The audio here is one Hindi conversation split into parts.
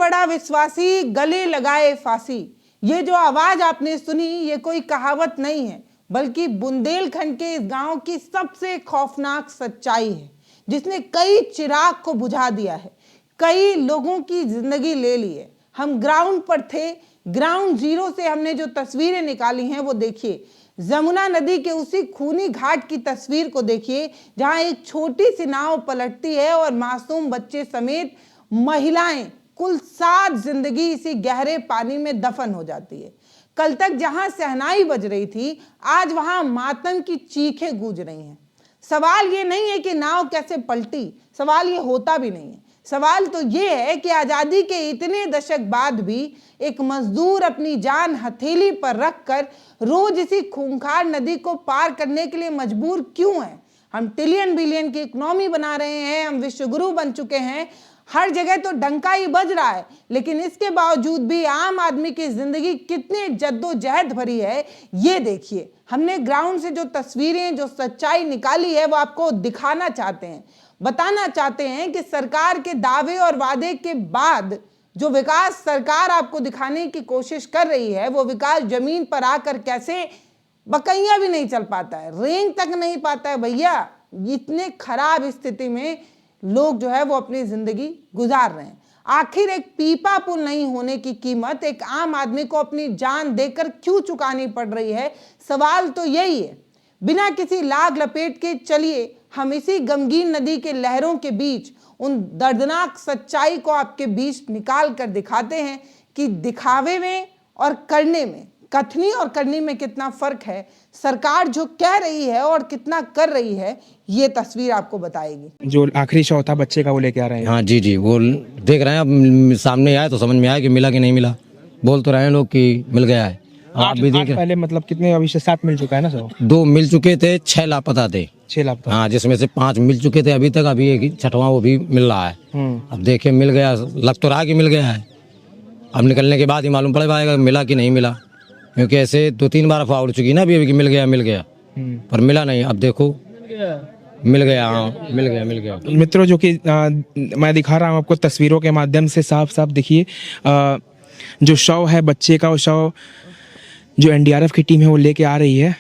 बड़ा विश्वासी गले लगाए फांसी। ये जो आवाज आपने सुनी ये कोई कहावत नहीं है, बल्कि बुंदेलखंड के इस गांव की सबसे खौफनाक सच्चाई है, जिसने कई चिराग को बुझा दिया है, कई लोगों की जिंदगी ले ली है। हम ग्राउंड पर थे, ग्राउंड जीरो से हमने जो तस्वीरें निकाली हैं वो देखिए। जमुना नदी के उसी खूनी घाट की तस्वीर को देखिए, जहां एक छोटी सी नाव पलटती है और मासूम बच्चे समेत महिलाएं, कुल 7 जिंदगी इसी गहरे पानी में दफन हो जाती है। कल तक जहां सहनाई बज रही थी, आज वहां मातम की चीखें गूंज रही हैं। सवाल ये नहीं है कि नाव कैसे पलटी, सवाल ये होता भी नहीं है। सवाल तो ये है कि आजादी के इतने दशक बाद भी एक मजदूर अपनी जान हथेली पर रखकर रोज इसी खूंखार नदी को पार करने के लिए मजबूर क्यों है। हम ट्रिलियन बिलियन की इकोनॉमी बना रहे हैं, हम विश्वगुरु बन चुके हैं, हर जगह तो डंका ही बज रहा है, लेकिन इसके बावजूद भी आम आदमी की जिंदगी कितने जद्दोजहद भरी है ये देखिए। हमने ग्राउंड से जो तस्वीरें, जो सच्चाई निकाली है वो आपको दिखाना चाहते हैं, बताना चाहते हैं कि सरकार के दावे और वादे के बाद जो विकास सरकार आपको दिखाने की कोशिश कर रही है, वो विकास जमीन पर आकर कैसे बकैया भी नहीं चल पाता है, रेंग तक नहीं पाता है भैया। इतने खराब स्थिति में लोग जो है वो अपनी जिंदगी गुजार रहे हैं। आखिर एक पीपा पुल नहीं होने की कीमत एक आम आदमी को अपनी जान देकर क्यों चुकानी पड़ रही है, सवाल तो यही है। बिना किसी लाग लपेट के चलिए हम इसी गमगीन नदी के लहरों के बीच उन दर्दनाक सच्चाई को आपके बीच निकाल कर दिखाते हैं कि दिखावे में और करने में, कथनी और करनी में कितना फर्क है। सरकार जो कह रही है और कितना कर रही है, ये तस्वीर आपको बताएगी। जो आखिरी शव था बच्चे का वो लेके आ रहे हैं। हाँ जी जी, वो देख रहे हैं, अब सामने आया तो समझ में आया कि मिला कि नहीं मिला। बोल तो रहे हैं लोग कि मिल गया है। आप भी देख रहे हैं, पहले मतलब कितने अभी 7 मिल चुका है ना शव? 2 मिल चुके थे, 6 लापता थे। 6 लापता। हाँ, जिसमें से 5 मिल चुके थे अभी तक, अभी एक 6वां वो भी मिल रहा है। अब देखिए मिल गया, लग तो रहा कि मिल गया है। अब निकलने के बाद ही मालूम पड़ पाएगा मिला कि नहीं मिला, क्योंकि ऐसे 2-3 बार अफवाह उड़ चुकी ना अभी कि मिल गया, पर मिला नहीं। अब देखो मिल गया, हाँ मिल गया। मित्रों, जो कि मैं दिखा रहा हूँ आपको तस्वीरों के माध्यम से, साफ साफ देखिए जो शव है बच्चे का, वो शव जो एनडीआरएफ की टीम है वो लेके आ रही है।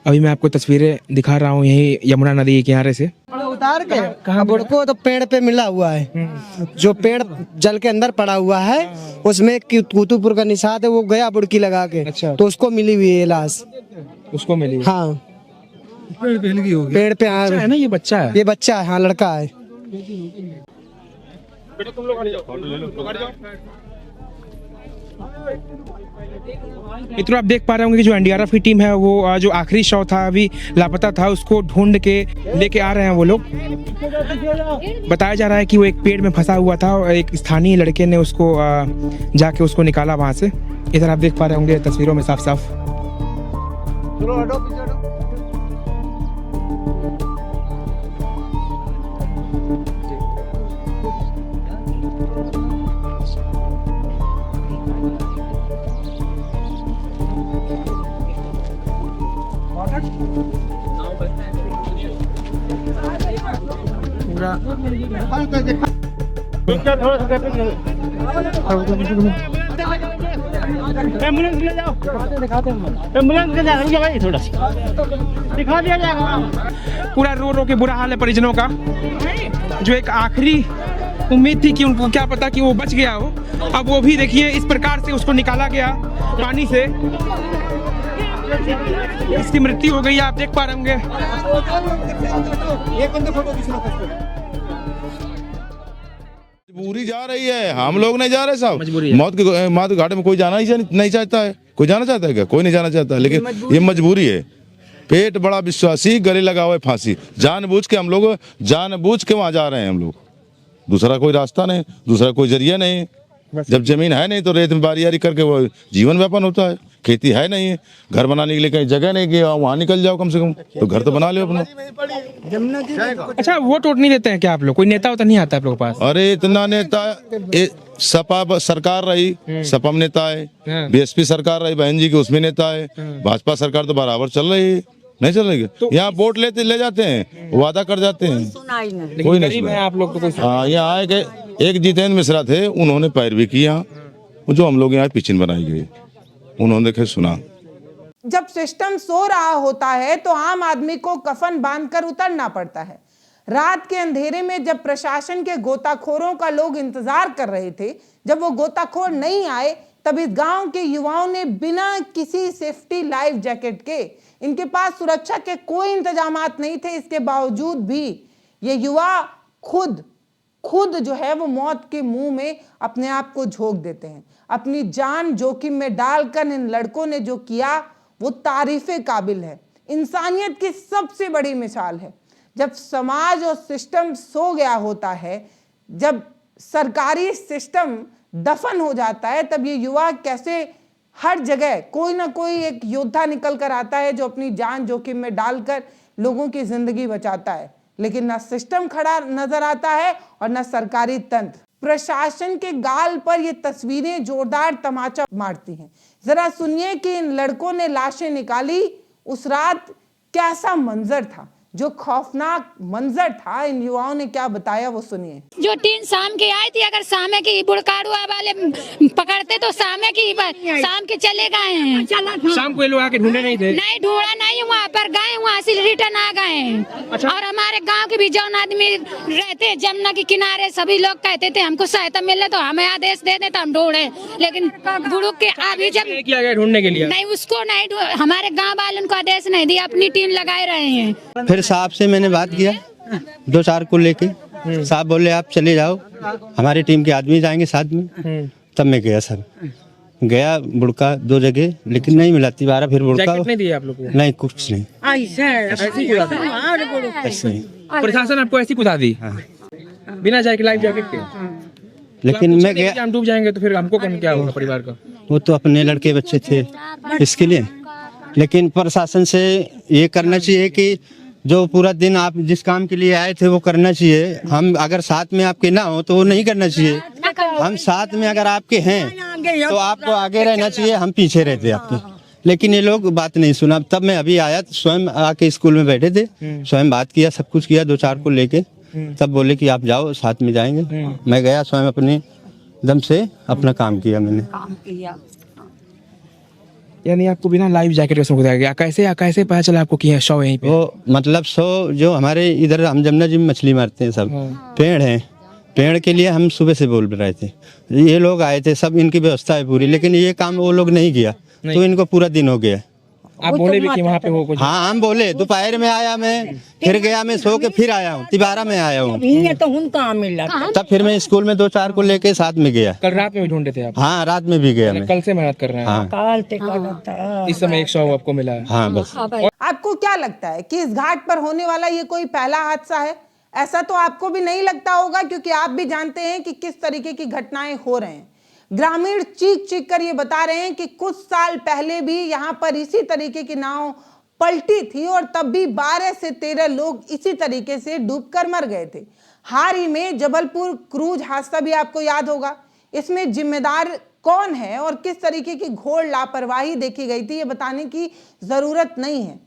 अभी मैं आपको तस्वीरें दिखा रहा हूँ यही यमुना नदी के किनारे से। उतार के कहाँ बुड़को तो पेड़ पे मिला हुआ है, जो पेड़ जल के अंदर पड़ा हुआ है उसमें कुतुबपुर का निशान है, वो गया बुड़की लगा के। अच्छा। तो उसको मिली हुई है लाश, उसको मिली? हाँ, पेड़ पे लगी होगी। पेड़ पे हाँ है ना, ये बच्चा है, ये बच्चा है, हाँ लड़का है। मित्रों, आप देख पा रहे होंगे कि जो एनडीआरएफ की टीम है वो जो आखिरी शव था अभी लापता था, उसको ढूंढ के लेके आ रहे हैं वो लोग। बताया जा रहा है कि वो एक पेड़ में फंसा हुआ था और एक स्थानीय लड़के ने उसको जाके उसको निकाला वहां से। इधर आप देख पा रहे होंगे तस्वीरों में साफ साफ। एम्बुलेंस ले जाओ, एम्बुलेंस ले जाओ भाई, थोड़ा दिखा दिया जाएगा। पूरा रो रो के बुरा हाल है परिजनों का। जो एक आखिरी उम्मीद थी कि उनको क्या पता कि वो बच गया हो, अब वो भी देखिए इस प्रकार से उसको निकाला गया पानी से, इसकी मृत्यु हो गई। आप देख पा रहे होंगे। मजबूरी जा रही है, हम लोग नहीं जा रहे साहब। मौत के घाटे में कोई जाना ही नहीं चाहता है। कोई जाना चाहता है क्या? कोई नहीं जाना चाहता, लेकिन ये मजबूरी है। पेट बड़ा विश्वासी गले लगा हुआ है फांसी। जानबूझ के हम लोग वहाँ जा रहे हैं हम लोग। दूसरा कोई रास्ता नहीं, दूसरा कोई जरिया नहीं। जब जमीन है नहीं तो रेत में बारी करके वो जीवन व्यापन होता है। खेती है नहीं, घर बनाने के लिए कहीं जगह नहीं कि वहाँ निकल जाओ, कम से कम तो घर तो बना लो अपना। अच्छा, वोट नहीं देते हैं क्या आप लोग? कोई नेता होता नहीं आता आप लोगों के पास? अरे इतना नेता, सपा सरकार रही, सपा में नेता है, बीएसपी सरकार रही बहन जी की, उसमें नेता है, भाजपा सरकार तो बराबर चल रही है, नहीं चल रही है। तो यहाँ वोट ले जाते हैं, वादा कर जाते हैं, कोई नहीं। आप लोग तो हाँ, यहाँ आए गए एक जितेंद्र मिश्रा थे, उन्होंने पैरवी की यहाँ, जो हम लोग यहाँ पिचिन बनाई गई, उन्होंने देखे सुना। जब सिस्टम सो रहा होता है तो आम आदमी को कफन बांधकर उतरना पड़ता है। रात के अंधेरे में जब प्रशासन के गोताखोरों का लोग इंतजार कर रहे थे, जब वो गोताखोर नहीं आए, तब इस गांव के युवाओं ने बिना किसी सेफ्टी लाइफ जैकेट के, इनके पास सुरक्षा के कोई इंतजामात नहीं थे, इसके बावजूद भी ये युवा खुद जो है वो मौत के मुंह में अपने आप को झोंक देते हैं। अपनी जान जोखिम में डालकर इन लड़कों ने जो किया वो तारीफे काबिल है, इंसानियत की सबसे बड़ी मिसाल है। जब समाज और सिस्टम सो गया होता है, जब सरकारी सिस्टम दफन हो जाता है, तब ये युवा कैसे हर जगह कोई ना कोई एक योद्धा निकल कर आता है जो अपनी जान जोखिम में डालकर लोगों की जिंदगी बचाता है। लेकिन ना सिस्टम खड़ा नजर आता है और ना सरकारी तंत्र। प्रशासन के गाल पर ये तस्वीरें जोरदार तमाचा मारती हैं। जरा सुनिए कि इन लड़कों ने लाशें निकाली, उस रात कैसा मंजर था, जो खौफनाक मंजर था, इन युवाओं ने क्या बताया वो सुनिए। जो टीम शाम की आई थी, अगर शाम की बुड़काड़ुआ वाले पकड़ते तो शाम के चले गए हैं। शाम को ये लोग आके ढूंढे नहीं थे? नहीं ढूंढा नहीं, वहाँ पर गए, वहाँ से रिटर्न आ गए। अच्छा। और हमारे गांव के भी जौन आदमी रहते जमुना के किनारे, सभी लोग कहते थे हमको सहायता मिले तो हमें आदेश दे दे तो हम ढूंढे, लेकिन बुड़ुक के अभी जब किया गया ढूंढने के लिए? नहीं, उसको नहीं, हमारे गाँव वालों को आदेश नहीं दिया, अपनी टीम लगाए रहे हैं। फिर साहब से मैंने बात किया 2-4 को लेके, साहब बोले आप चले जाओ, हमारी टीम के आदमी जाएंगे साथ में। तब मैं गया सर, गया बुड़का 2 जगह, लेकिन नहीं मिला। 12 फिर बुड़का नहीं दिया आप लोग को? नहीं, कुछ नहीं। ऐसे प्रशासन आपको ऐसी कुदा दी? बिना जाके लाइफ जैकेट के? लेकिन मैं गया, हम डूब जाएंगे तो फिर हमको क्या होगा परिवार का? वो तो अपने लड़के बच्चे थे इसके लिए। लेकिन प्रशासन से ये करना चाहिए कि जो पूरा दिन आप जिस काम के लिए आए थे वो करना चाहिए। हम अगर साथ में आपके ना हो तो वो नहीं करना चाहिए। हम साथ में अगर आपके हैं तो आपको आगे रहना चाहिए, हम पीछे रहते आपके। लेकिन ये लोग बात नहीं सुना। तब मैं अभी आया, स्वयं आके स्कूल में बैठे थे, स्वयं बात किया, सब कुछ किया 2-4 को लेके। तब बोले कि आप जाओ, साथ में जाएंगे। मैं गया, स्वयं अपने दम से अपना काम किया मैंने। यानी आपको बिना लाइफ जैकेट के कुदाया गया? कैसे पता चला आपको कि शव यहीं पे? वो मतलब 100 जो हमारे इधर हम जमुना जी में मछली मारते हैं, सब पेड़ हैं, पेड़ के लिए हम सुबह से बोल रहे थे। ये लोग आए थे, सब इनकी व्यवस्था है पूरी, लेकिन ये काम वो लोग नहीं किया। तो इनको पूरा दिन हो गया। आप बोले भी कि वहाँ पे हो कुछ? हाँ, हम बोले। दोपहर में आया मैं, फिर गया मैं, सो के फिर आया हूँ, 12 में आया हूँ। तब फिर मैं स्कूल में 2-4 को लेके साथ में गया। कल रात में भी ढूंढे थे आप? हाँ, रात में भी गया मैं। कल से मेहनत कर रहे हैं? हाँ। इस समय एक शव आपको मिला है? हाँ, बस। आपको क्या लगता है कि इस घाट पर होने वाला ये कोई पहला हादसा है? ऐसा तो आपको भी नहीं लगता होगा, क्योंकि आप भी जानते हैं कि किस तरीके की घटनाएं हो रहे हैं। ग्रामीण चीख कर ये बता रहे हैं कि कुछ साल पहले भी यहाँ पर इसी तरीके की नाव पलटी थी और तब भी 12 से 13 लोग इसी तरीके से डूबकर मर गए थे। हाल ही में जबलपुर क्रूज हादसा भी आपको याद होगा। इसमें जिम्मेदार कौन है और किस तरीके की घोर लापरवाही देखी गई थी, ये बताने की जरूरत नहीं है।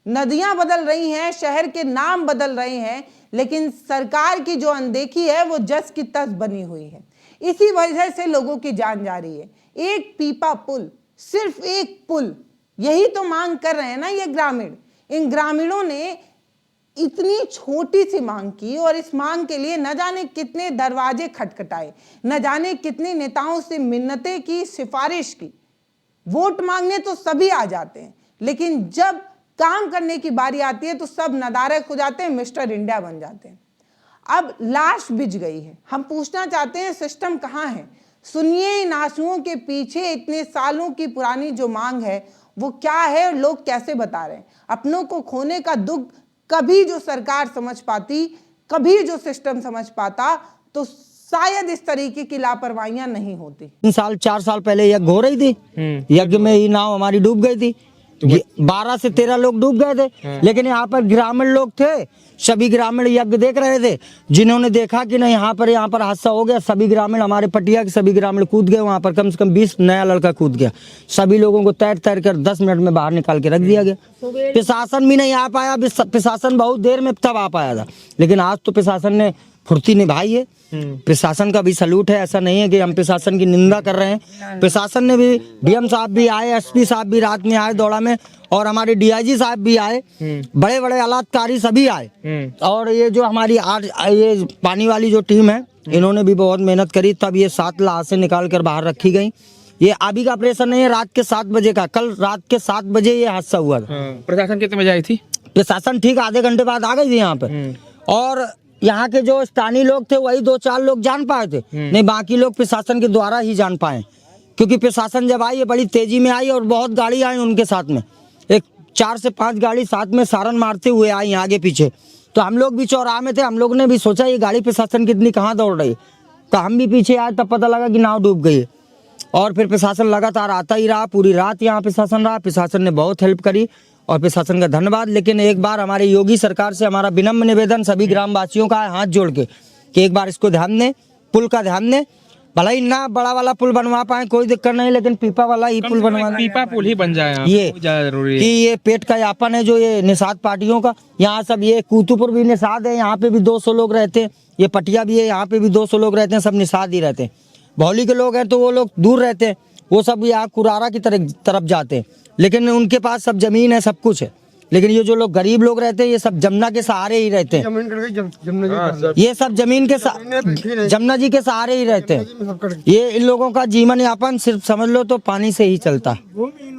नदियां बदल रही हैं, शहर के नाम बदल रहे हैं, लेकिन सरकार की जो अनदेखी है वो जस की तस बनी हुई है। इसी वजह से लोगों की जान जा रही है। एक पीपा पुल, सिर्फ एक पुल, यही तो मांग कर रहे हैं ना ये ग्रामीण। इन ग्रामीणों ने इतनी छोटी सी मांग की और इस मांग के लिए न जाने कितने दरवाजे खटखटाए, न जाने कितने नेताओं से मिन्नतें की, सिफारिश की। वोट मांगने तो सभी आ जाते हैं, लेकिन जब काम करने की बारी आती है तो सब नदारद हो जाते हैं, मिस्टर इंडिया बन जाते हैं। अब लाश बिछ गई है। हम पूछना चाहते हैं सिस्टम कहाँ है? सुनिए, इन आंसुओं के पीछे इतने सालों की पुरानी जो मांग है वो क्या है और लोग कैसे बता रहे हैं। अपनों को खोने का दुख कभी जो सरकार समझ पाती, कभी जो सिस्टम समझ पाता, तो शायद इस तरीके की लापरवाहियां नहीं होती। 4 साल पहले यज्ञ हो रही थी, यज्ञ में ही नाव हमारी डूब गई थी। 12 से 13 लोग डूब गए थे। लेकिन यहाँ पर ग्रामीण लोग थे, सभी ग्रामीण यज्ञ देख रहे थे। जिन्होंने देखा कि नहीं यहाँ पर हादसा हो गया, सभी ग्रामीण, हमारे पटिया के सभी ग्रामीण कूद गए वहाँ पर। कम से कम 20 नया लड़का कूद गया। सभी लोगों को तैर कर 10 मिनट में बाहर निकाल के रख दिया गया। प्रशासन भी नहीं आ पाया। प्रशासन बहुत देर में तब आ पाया था, लेकिन आज तो प्रशासन ने फुर्ती निभाई है। प्रशासन का भी सलूट है, ऐसा नहीं है कि हम प्रशासन की निंदा कर रहे हैं। प्रशासन ने भी, डीएम साहब भी आए, एसपी साहब भी रात में आए दौड़ा में, और हमारे डीआईजी साहब भी आए, बड़े बड़े आलाधिकारी सभी आए। और ये जो हमारी आज ये पानी वाली जो टीम है, इन्होंने भी बहुत मेहनत करी, तब ये 7 लाशें निकाल कर बाहर रखी गई। ये अभी का ऑपरेशन नहीं है, रात के 7 बजे का, कल रात के 7 बजे ये हादसा हुआ था। प्रशासन कितने बजे आई थी? प्रशासन ठीक आधे घंटे बाद आ गई थी यहाँ पे, और यहाँ के जो स्थानीय लोग थे वही 2-4 लोग जान पाए थे, नहीं बाकी लोग प्रशासन के द्वारा ही जान पाए, क्योंकि प्रशासन जब आई है बड़ी तेजी में आई और बहुत गाड़ी आई उनके साथ में, एक 4 से 5 गाड़ी साथ में सारन मारते हुए आई आगे पीछे। तो हम लोग भी चौराहे में थे, हम लोग ने भी सोचा ये गाड़ी प्रशासन कितनी कहाँ दौड़ रही है, तो हम भी पीछे आए, तब पता लगा कि नाव डूब गई है। और फिर प्रशासन लगातार आता ही रहा, पूरी रात यहाँ प्रशासन रहा, प्रशासन ने बहुत हेल्प करी और प्रशासन का धन्यवाद। लेकिन एक बार हमारे योगी सरकार से हमारा विनम्र निवेदन सभी ग्रामवासियों का है, हाथ जोड़ के, कि एक बार इसको ध्यान दें, पुल का ध्यान दें। भला ही ना बड़ा वाला पुल बनवा पाए कोई दिक्कत नहीं, लेकिन पीपा वाला ही पुल बनवा, पीपा पुल ही बन जाए, ये जरूरी कि ये पेट का यापन है जो ये निषाद पार्टियों का। यहाँ सब ये कूतुपुर भी निषाद है, यहाँ पे भी 200 लोग रहते हैं, ये पटिया भी है, यहाँ पे भी 200 लोग रहते हैं, सब निषाद ही रहते हैं। भौली के लोग हैं तो वो लोग दूर रहते हैं, वो सब यहाँ कुरारा की तरफ जाते हैं, लेकिन उनके पास सब जमीन है, सब कुछ है। लेकिन ये जो लोग गरीब लोग रहते हैं ये सब जमुना के सहारे ही रहते हैं, ये सब जमीन के जमुना जी के सहारे ही रहते हैं। ये इन लोगों का जीवन यापन सिर्फ समझ लो तो पानी से ही चलता है,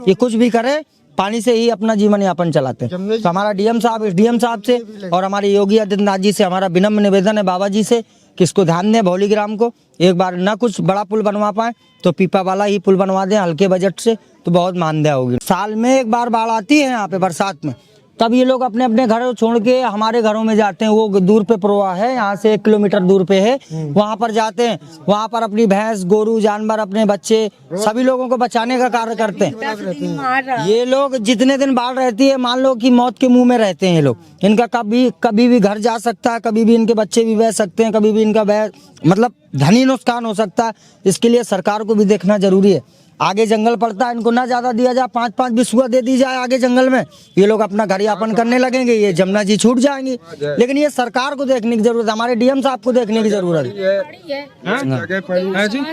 ये कुछ भी करे पानी से ही अपना जीवन यापन चलाते हैं। तो हमारा डीएम साहब से और हमारे योगी आदित्यनाथ जी से हमारा विनम्र निवेदन है, बाबा जी से, कि इसको ध्यान दें, भौली ग्राम को एक बार ना कुछ बड़ा पुल बनवा पाए तो पीपा वाला ही पुल बनवा दें हल्के बजट से, तो बहुत मानदेय होगी। साल में एक बार बाढ़ आती है यहाँ पे बरसात में, तब ये लोग अपने अपने घरों छोड़ के हमारे घरों में जाते हैं। वो दूर पे प्रवाह है, यहाँ से 1 किलोमीटर दूर पे है, वहाँ पर जाते हैं, वहाँ पर अपनी भैंस गोरू जानवर अपने बच्चे सभी लोगों को बचाने का कार्य करते हैं। ये लोग जितने दिन बाढ़ रहती है मान लो कि मौत के मुंह में रहते हैं ये लोग, इनका कभी भी घर जा सकता है, कभी भी इनके बच्चे भी बह सकते हैं, कभी भी इनका मतलब धनी नुकसान हो सकता है। इसके लिए सरकार को भी देखना जरूरी है। आगे जंगल पड़ता है, इनको ना ज्यादा दिया जाए, 5-5 बिस्वा दे दी जाए आगे जंगल में, ये लोग अपना घर यापन करने लगेंगे, ये जमुना जी छूट जाएंगी। लेकिन ये सरकार को देखने की जरूरत है, हमारे डीएम साहब को देखने की जरूरत है।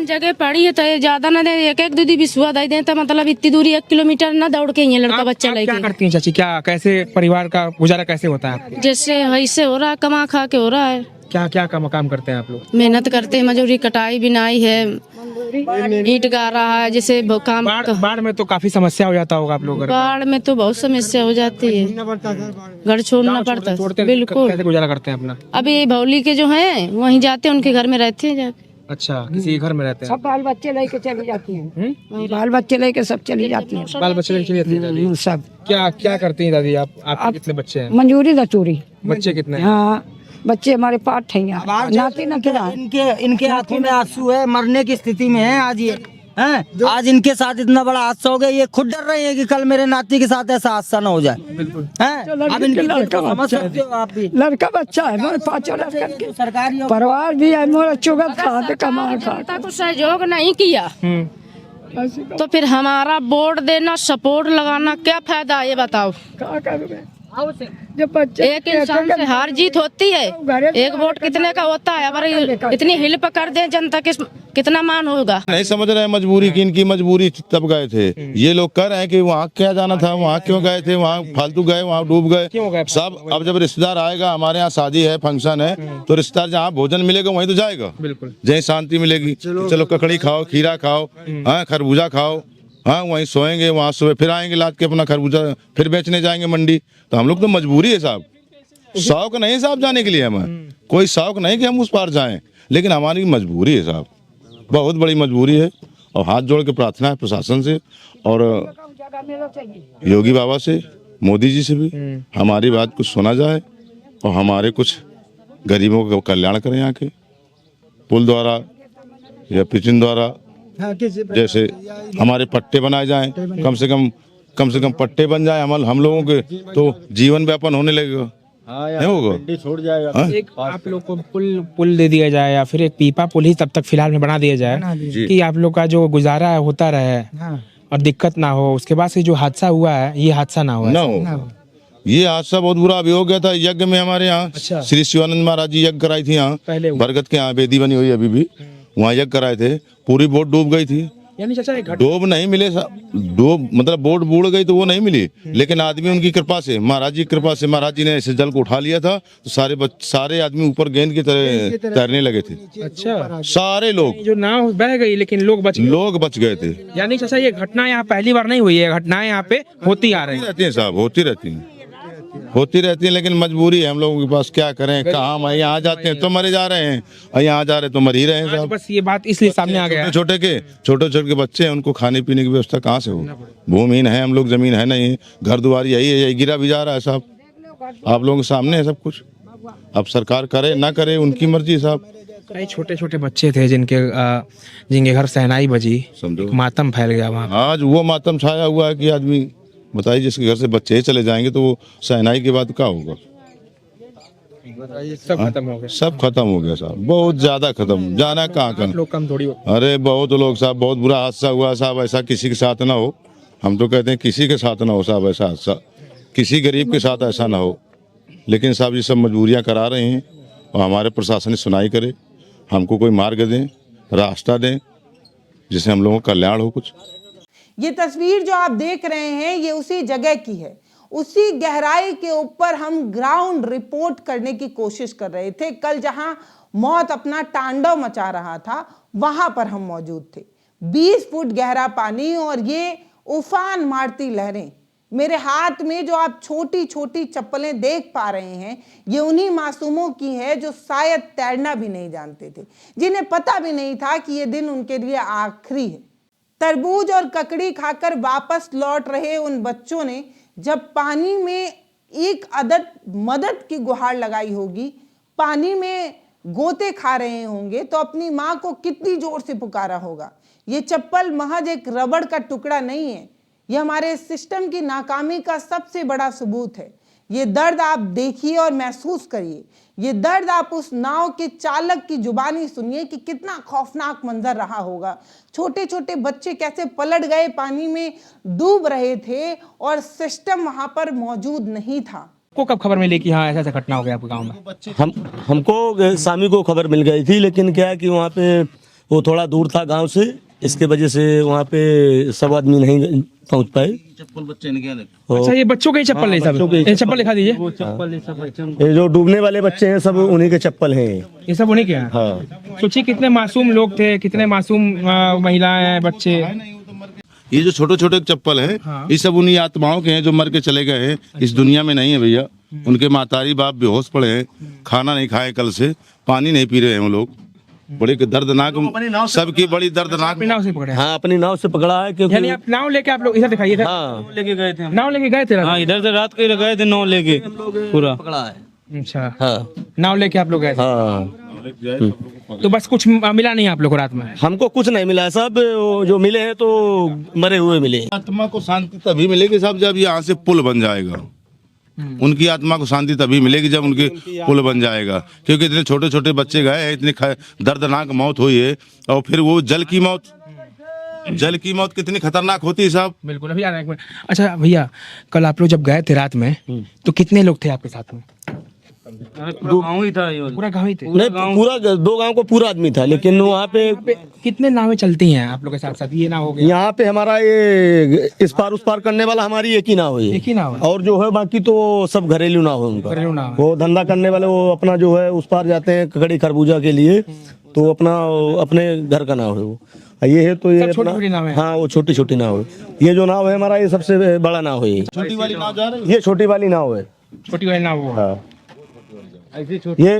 जगह पड़ी है तो ये ज्यादा ना दे, एक दीदी बिस्वा दे दें तो मतलब इतनी दूरी 1 किलोमीटर ना दौड़ के ये लड़का बच्चा क्या लेके। करती हैं चाची, क्या कैसे परिवार का गुजारा कैसे होता है आपको? जैसे वैसे हो रहा है, कमा खा के हो रहा है। क्या क्या काम करते हैं आप लोग? मेहनत करते हैं, मजदूरी, कटाई, बिनाई है, ईंट गा रहा है, जैसे काम। बाढ़ में तो काफी समस्या हो जाता होगा आप लोगों का? बाढ़ में तो बहुत समस्या हो जाती है, घर छोड़ना पड़ता है। बिल्कुल। कैसे गुजारा करते हैं अपना? अभी भौली के जो हैं वहीं जाते हैं, उनके घर में रहते हैं जाके। अच्छा, किसी घर में रहते हैं? सब बाल बच्चे लेके चली जाती हैं, बाल बच्चे लेके सब चली जाती हैं, बाल बच्चे लेके चली जाती हैं दादी? सब। क्या करती हैं दादी आप? आपके कितने बच्चे हैं? मंजूरी दतूरी। बच्चे कितने हैं? हाँ, बच्चे हमारे 5 हैं, नाती ना खिला। इनके आंखों में आंसू है, मरने की स्थिति में है आज ये हैं। आज इनके साथ इतना बड़ा हादसा हो गया, ये खुद डर रहे हैं कि कल मेरे नाती के साथ ऐसा हादसा ना हो जाए। हैं? अब इनकी समझ सकते हो आप भी। लड़का बच्चा है मेरे 5 लड़का के, सरकारी परिवार भी है मोरा, चुगत खाते कमा खाता को सहयोग नहीं किया तो फिर हमारा वोट देना, सपोर्ट लगाना क्या फायदा है, ये बताओ। क्या करोगे जब बच्चे एक इंसान से हार जीत होती है, एक वोट कितने का होता है। अगर इतनी हेल्प कर दें जनता के कितना मान होगा। नहीं समझ रहे हैं मजबूरी की, इनकी मजबूरी तब गए थे। ये लोग कह रहे हैं कि वहाँ क्या जाना था, वहाँ क्यों गए थे, वहाँ फालतू गए, वहाँ डूब गए सब। अब जब रिश्तेदार आएगा, हमारे यहाँ शादी है, फंक्शन है, तो रिश्तेदार जहाँ भोजन मिलेगा वहीं तो जाएगा, बिल्कुल जहाँ शांति मिलेगी। चलो ककड़ी खाओ, खीरा खाओ, हाँ खरबूजा खाओ, हाँ वहीं सोएंगे, वहाँ सुबह फिर आएंगे लाद के अपना खरबूजा फिर बेचने जाएंगे मंडी। तो हम लोग तो मजबूरी है साहब, शौक नहीं साहब जाने के लिए, हमें कोई शौक नहीं कि हम उस पार जाएं, लेकिन हमारी मजबूरी है साहब, बहुत बड़ी मजबूरी है। और हाथ जोड़ के प्रार्थना है प्रशासन से और योगी बाबा से, मोदी जी से भी हमारी बात कुछ सुना जाए और हमारे कुछ गरीबों का कल्याण करें। यहाँ के पुल द्वारा या पिचिन द्वारा जैसे हमारे पट्टे बनाए जाएं, कम से कम पट्टे बन जाए हम लोगों के, तो जीवन व्यापन होने लगेगा। नहीं होगा, छोड़ जाएगा। एक आप लोग को पुल दे दिया जाए या फिर एक पीपा पुल ही तब तक फिलहाल में बना दिया जाए कि आप लोग का जो गुजारा होता रहे और दिक्कत ना हो। उसके बाद से जो हादसा हुआ है, ये हादसा ना हो। ये हादसा बहुत बुरा अभी हो गया था यज्ञ में हमारे यहाँ। अच्छा। श्री शिवानंद महाराज जी यज्ञ कराई थी यहाँ पहले हुआ। बरगद के यहाँ वेदी बनी हुई है अभी भी, वहाँ यज्ञ कराए थे, पूरी बोट डूब गई थी। यानी चाचा एक डूब नहीं मिले डूब मतलब बोट बूढ़ गई तो वो नहीं मिली, लेकिन आदमी उनकी कृपा से, महाराज जी की कृपा से, महाराज जी ने ऐसे जल को उठा लिया था तो सारे आदमी ऊपर गेंद की तरह तैरने लगे थे। अच्छा, सारे लोग, जो नाव बह गई लेकिन लोग बच गए थे। यानी चाचा ये घटना यहाँ पहली बार नहीं हुई है, घटनाएं यहाँ पे होती आ रही हैं। रहती है साहब, होती रहती है, लेकिन मजबूरी है हम लोगों के पास, क्या करें, कहाँ हम यहाँ जाते हैं तो मरे जा रहे हैं और यहाँ जा रहे तो मर ही रहे हैं आज साहब। बस ये बात इसलिए सामने आ गया है। छोटे के बच्चे हैं, उनको खाने पीने की व्यवस्था कहाँ से हो, भूमिहीन है हम लोग, जमीन है नहीं, घर द्वार यही है, यही गिरा भी जा रहा है साहब, आप लोगों के सामने है सब कुछ। अब सरकार करे ना करे उनकी मर्जी साहब। कई छोटे छोटे बच्चे थे जिनके घर शहनाई बजी, समझो मातम फैल गया वहाँ। आज वो मातम छाया हुआ है कि आदमी बताइए, जिसके घर से बच्चे ही चले जाएंगे तो वो शहनाई के बाद क्या होगा। सब खत्म हो गया, सब खत्म हो गया साहब, बहुत ज्यादा खत्म, जाना कहाँ का। लोग कम थोड़ी। अरे बहुत लोग साहब, बहुत बुरा हादसा हुआ साहब, ऐसा किसी के साथ ना हो, हम तो कहते हैं किसी के साथ ना हो साहब ऐसा हादसा, किसी गरीब के साथ ऐसा ना हो, लेकिन साहब ये सब मजबूरियां करा रहे हैं और हमारे प्रशासन सुनाई करे, हमको कोई मार्ग दें, रास्ता दें, जिससे हम लोगों का कल्याण हो कुछ। ये तस्वीर जो आप देख रहे हैं ये उसी जगह की है, उसी गहराई के ऊपर हम ग्राउंड रिपोर्ट करने की कोशिश कर रहे थे। कल जहां मौत अपना तांडव मचा रहा था वहां पर हम मौजूद थे। 20 फुट गहरा पानी और ये उफान मारती लहरें। मेरे हाथ में जो आप छोटी छोटी चप्पलें देख पा रहे हैं ये उन्हीं मासूमों की है जो शायद तैरना भी नहीं जानते थे, जिन्हें पता भी नहीं था कि ये दिन उनके लिए आखिरी है। तरबूज और ककड़ी खाकर वापस लौट रहे उन बच्चों ने जब पानी में एक अदद मदद की गुहार लगाई होगी, पानी में गोते खा रहे होंगे तो अपनी माँ को कितनी जोर से पुकारा होगा। ये चप्पल महज एक रबड़ का टुकड़ा नहीं है, ये हमारे सिस्टम की नाकामी का सबसे बड़ा सबूत है। ये दर्द आप देखिए और महसूस करिए, ये दर्द आप उस नाव के चालक की जुबानी सुनिए कि कितना खौफनाक मंजर रहा होगा। छोटे छोटे बच्चे कैसे पलट गए, पानी में डूब रहे थे और सिस्टम वहां पर मौजूद नहीं था। को कब खबर मिली कि हाँ ऐसा घटना हो गया आपके गांव में? हमको शामी को खबर मिल गई थी, लेकिन क्या है कि वहाँ पे वो थोड़ा दूर था गांव से, इसके वजह से वहाँ पे सब आदमी नहीं पहुँच पाए। चप्पल बच्चे ने क्या अच्छा, ये बच्चों के ही चप्पल है सब? ये चप्पल दिखा दीजिए। ये जो डूबने वाले बच्चे हैं सब उन्हीं के चप्पल हैं। ये सब उन्हीं के हैं? हाँ। सोचिए कितने मासूम लोग थे, कितने मासूम महिलाएं, बच्चे। ये जो छोटे छोटे चप्पल है ये सब उन्हीं आत्माओं के हैं जो मर के चले गए हैं, इस दुनिया में नहीं है भैया। उनके मातारी बाप बेहोश पड़े हैं, खाना नहीं खाए कल से, पानी नहीं पी रहे हैं वो लोग। बड़ी दर्दनाक, सबकी बड़ी दर्दनाक। नाव से पकड़े? हाँ, अपनी नाव से पकड़ा है। क्योंकि यानी आप नाव लेके आप लोग इधर दिखाइए। हाँ, लेके गए थे, नाव लेके गए थे? हाँ, इधर से रात को गए थे, नाव लेके पूरा पकड़ा है। अच्छा, हाँ, नाव लेके आप लोग गए थे? हाँ। तो बस कुछ मिला नहीं आप लोग को रात में? हमको कुछ नहीं मिला, सब जो मिले हैं तो मरे हुए मिले। आत्मा को शांति तभी मिलेगी साहब जब यहाँ से पुल बन जाएगा। उनकी आत्मा को शांति तभी मिलेगी जब उनके पुल बन जाएगा, क्योंकि इतने छोटे छोटे बच्चे गए हैं, इतनी दर्दनाक मौत हुई है, और फिर वो जल की मौत कितनी खतरनाक होती है साहब। बिल्कुल, अभी आ रहा है एक मिनट। अच्छा भैया, कल आप लोग जब गए थे रात में तो कितने लोग थे आपके साथ में? गाँव ही था, पूरा गाँव ही थे? नहीं, पूरा 2 गांव को पूरा आदमी था, लेकिन वहाँ पे कितने नावें चलती हैं आप लोग के साथ साथ? ये नाव हो गया, यहाँ पे हमारा ये इस पार उस पार करने वाला हमारी एक ही नाव है। एक ही नाव है? और जो है बाकी तो सब घरेलू नाव है उनका। घरेलू नाव है। वो धंधा करने वाले वो अपना जो है उस पार जाते हैं ककड़ी खरबूजा के लिए, तो अपने घर का नाव है वो। ये है तो ये छोटी नाव है? हाँ, वो छोटी छोटी नाव है। ये जो नाव है हमारा, ये सबसे बड़ा नाव है। छोटी वाली नाव जा रही है, ये छोटी वाली नाव है। छोटी वाली नाव वो? हाँ, ये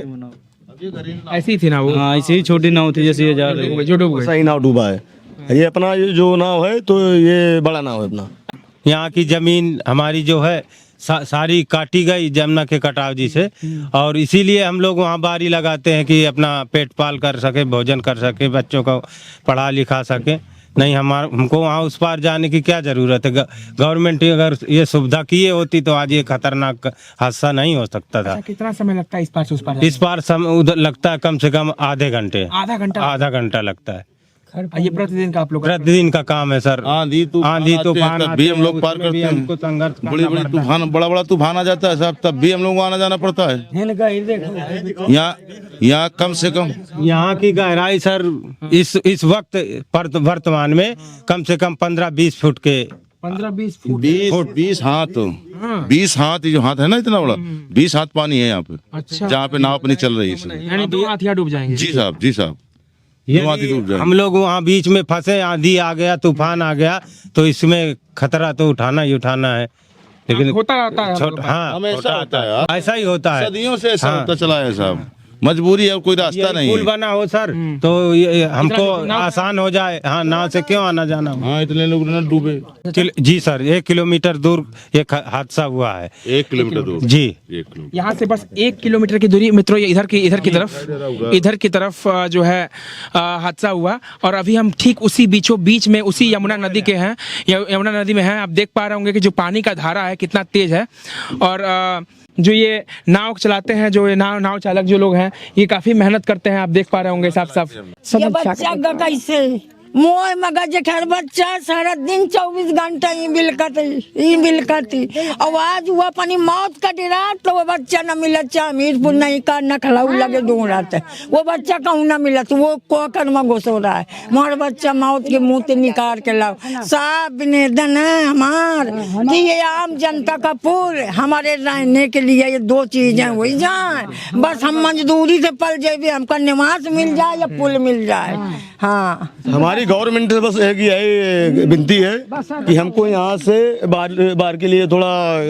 ऐसी थी ना वो? हाँ, ऐसी ही छोटी नाव थी जैसे ये जा रही है, जो डूब गई। सही नाव डूबा है। ये अपना ये जो नाव है तो ये बड़ा नाव है अपना। यहाँ की जमीन हमारी जो है सारी काटी गई जमुना के कटाव जी से, और इसीलिए हम लोग वहाँ बारी लगाते हैं कि अपना पेट पाल कर सके, भोजन कर सके, बच्चों को पढ़ा लिखा सके। नहीं, हमको वहाँ उस पार जाने की क्या जरूरत है? गवर्नमेंट अगर ये सुविधा किए होती तो आज ये खतरनाक हादसा नहीं हो सकता था। कितना समय लगता है इस पार से उस पार? इस पार उधर लगता है कम से कम आधे घंटे। आधा घंटा? आधा घंटा लगता है। ये प्रतिदिन का आप लोग प्रतिदिन का काम है सर। आंधी तूफान तब भी आते हम हैं, लोग पार उसमें भी करते हमको हैं। संघर्ष करना बड़ी बड़ी पड़ता है। तूफान बड़ा तूफान आ जाता है साहब, तब भी हम लोग को आना जाना पड़ता है। यहाँ कम से कम यहाँ की गहराई सर इस वक्त वर्तमान में कम से कम 15-20 फुट के 15-20 फुट 20 हाथ 20 हाथ, ये जो हाथ है ना इतना बड़ा, 20 हाथ पानी है यहाँ पे। अच्छा। जहाँ पे नाव अपनी चल रही है इसमें। यानी 2 हाथियाँ डूब जाएंगे। जी साहब, जी साहब, दो हाथी डूब जाएंगे। हम लोग वहाँ बीच में फंसे, आंधी आ गया, तूफान आ गया, तो इसमें खतरा तो उठाना ही उठाना है। लेकिन होता रहता है हम लोगों के पास। हाँ हमेशा होता है, ऐसा ही होता है, सदियों से ऐसा हाँ। होता चला है साहब। मजबूरी है, कोई रास्ता नहीं पुल है। बना हो सर तो ये हमको आसान हो जाए। हाँ, नाव से क्यों आना जाना। हाँ, इतने लोग न डूबे। जी सर, 1 किलोमीटर दूर एक हादसा हुआ है। 1 किलोमीटर दूर जी, 1 किलोमीटर। यहाँ से बस 1 किलोमीटर की दूरी मित्रों, ये इधर की तरफ जो है हादसा हुआ। और अभी हम ठीक उसी बीच में उसी यमुना नदी के हैं, यमुना नदी में हैं। आप देख पा रहे होंगे कि जो पानी का धारा है कितना तेज है। और जो ये नाव चलाते हैं, जो ये नाव चालक जो लोग हैं, ये काफी मेहनत करते हैं। आप देख पा रहे होंगे साफ। ये बच्चा का कैसे मोय मगा जेठर बच्चा सारा दिन 24 घंटा ही बिलकती और आज हुआ अपनी मौत का डरा तो वो बच्चा न मिला। मीरपुर नहीं का न खड़ाऊ लगे ढूंढ वो बच्चा कहूँ न मिला तो वो कोकर में घुस हो रहा है। मोर बच्चा मौत के मुंह से निकाल के लाओ। साहब निवेदन है हमार कि ये आम जनता का पुल हमारे रहने के लिए ये 2 चीजें हुई जाए। बस हम मजदूरी से पल जाए, हमका निवास मिल जाए या पुल मिल जाए। हाँ, हमारी गवर्नमेंट से बस एक यही विनती है कि हमको यहाँ से बाहर के लिए थोड़ा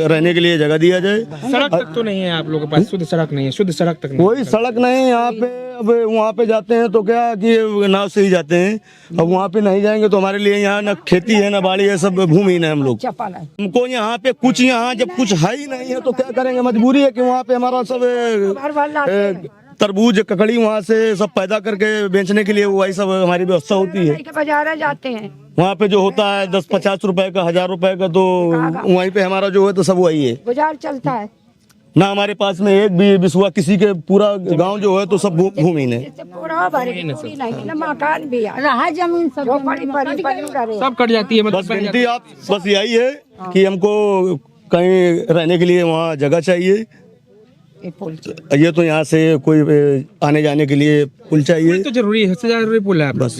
रहने के लिए जगह दिया जाए। सड़क तक तो नहीं है आप लोगों के पास, शुद्ध सड़क नहीं है, शुद्ध सड़क तक नहीं। कोई सड़क नहीं यहाँ पे। अब वहाँ पे जाते हैं तो क्या कि नाव से ही जाते हैं। अब वहाँ पे नहीं जाएंगे तो हमारे लिए यहाँ न खेती है न बाड़ी है, सब भूमिहीन है हम लोग। हमको यहाँ पे कुछ यहाँ जब कुछ है ही नहीं है तो क्या करेंगे। मजबूरी है कि वहाँ पे हमारा सब तरबूज ककड़ी वहाँ से सब पैदा करके बेचने के लिए वही सब हमारी व्यवस्था होती है। बाजार जाते हैं वहाँ पे जो होता है 10-50 रुपए का, 1000 रुपए का, तो वहीं पे हमारा जो है तो सब वही है। बाजार चलता है ना हमारे पास में एक भी बिस्वा किसी के, पूरा गांव जो है तो सब भूमिहीन है। पूरा मकान भी रहा जमीन सब कट जाती है। बस विनती आप बस यही है कि हमको कहीं रहने के लिए वहाँ जगह चाहिए। ये तो यहाँ से कोई आने जाने के लिए पुल चाहिए। तो जरूरी है, सबसे ज्यादा जरूरी पुल है बस,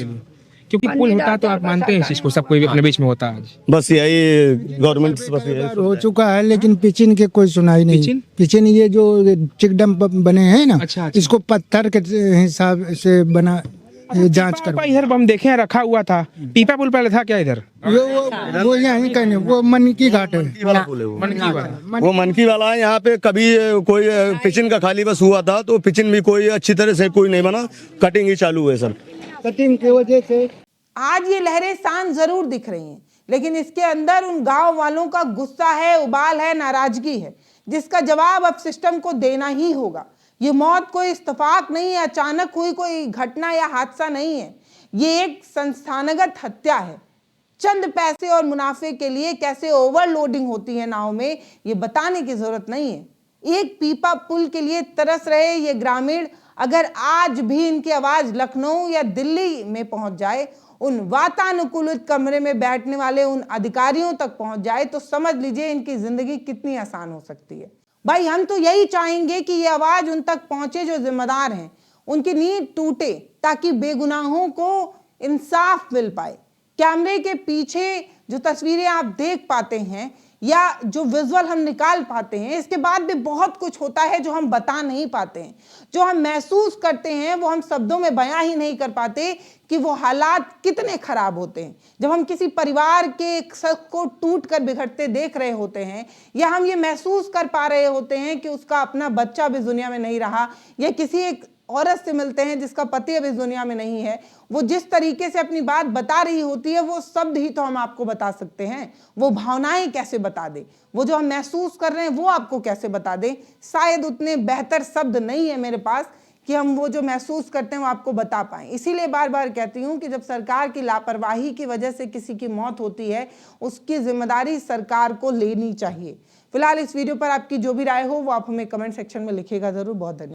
क्योंकि पुल होता है तो आप मानते हैं इस चीज को, सब कोई भी अपने बीच में होता है। आज बस यही गवर्नमेंट बस यही हो चुका है, लेकिन पिचिन के कोई सुनाई नहीं। पिचिन ये जो चेक डैम बने हैं ना, अच्छा। इसको पत्थर के हिसाब से बना जांच कर। इधर हम देखे हैं रखा हुआ था, पीपा पुल पहले था क्या इधर? वो यहाँ कहने वो मन की घाट है। वो मनकी वाला है। यहाँ पे कभी कोई पिचिन का खाली बस हुआ था तो पिचिन भी कोई अच्छी तरह से कोई नहीं बना, कटिंग ही चालू है सर। कटिंग की वजह से आज ये लहरें शांत जरूर दिख रही हैं, लेकिन इसके अंदर उन गांव वालों का गुस्सा है, उबाल है, नाराजगी है, जिसका जवाब अब सिस्टम को देना ही होगा। ये मौत कोई इत्तेफाक नहीं है, अचानक हुई कोई घटना या हादसा नहीं है। ये एक संस्थानगत हत्या है। चंद पैसे और मुनाफे के लिए कैसे ओवरलोडिंग होती है नाव में, ये बताने की जरूरत नहीं है। एक पीपा पुल के लिए तरस रहे ये ग्रामीण, अगर आज भी इनकी आवाज लखनऊ या दिल्ली में पहुंच जाए, उन वातानुकूलित कमरे में बैठने वाले उन अधिकारियों तक पहुंच जाए, तो समझ लीजिए इनकी जिंदगी कितनी आसान हो सकती है। भाई, हम तो यही चाहेंगे कि ये आवाज उन तक पहुंचे जो जिम्मेदार हैं, उनकी नींद टूटे ताकि बेगुनाहों को इंसाफ मिल पाए। कैमरे के पीछे जो तस्वीरें आप देख पाते हैं या जो विजुअल हम निकाल पाते हैं, इसके बाद भी बहुत कुछ होता है जो हम बता नहीं पाते हैं। जो हम महसूस करते हैं वो हम शब्दों में बयां ही नहीं कर पाते कि वो हालात कितने खराब होते हैं। जब हम किसी परिवार के एक शख्स को टूट कर बिखरते देख रहे होते हैं, या हम ये महसूस कर पा रहे होते हैं कि उसका अपना बच्चा भी दुनिया में नहीं रहा, या किसी एक औरत से मिलते हैं जिसका पति अब इस दुनिया में नहीं है, वो जिस तरीके से अपनी बात बता रही होती है, वो शब्द ही तो हम आपको बता सकते हैं। वो भावनाएं कैसे बता दे, वो जो हम महसूस कर रहे हैं वो आपको कैसे बता दे। शायद उतने बेहतर शब्द नहीं है मेरे पास कि हम वो जो महसूस करते हैं वो आपको बता पाएं। इसीलिए बार बार कहती हूँ कि जब सरकार की लापरवाही की वजह से किसी की मौत होती है, उसकी जिम्मेदारी सरकार को लेनी चाहिए। फिलहाल इस वीडियो पर आपकी जो भी राय हो वो आप हमें कमेंट सेक्शन में लिखिएगा जरूर। बहुत धन्यवाद।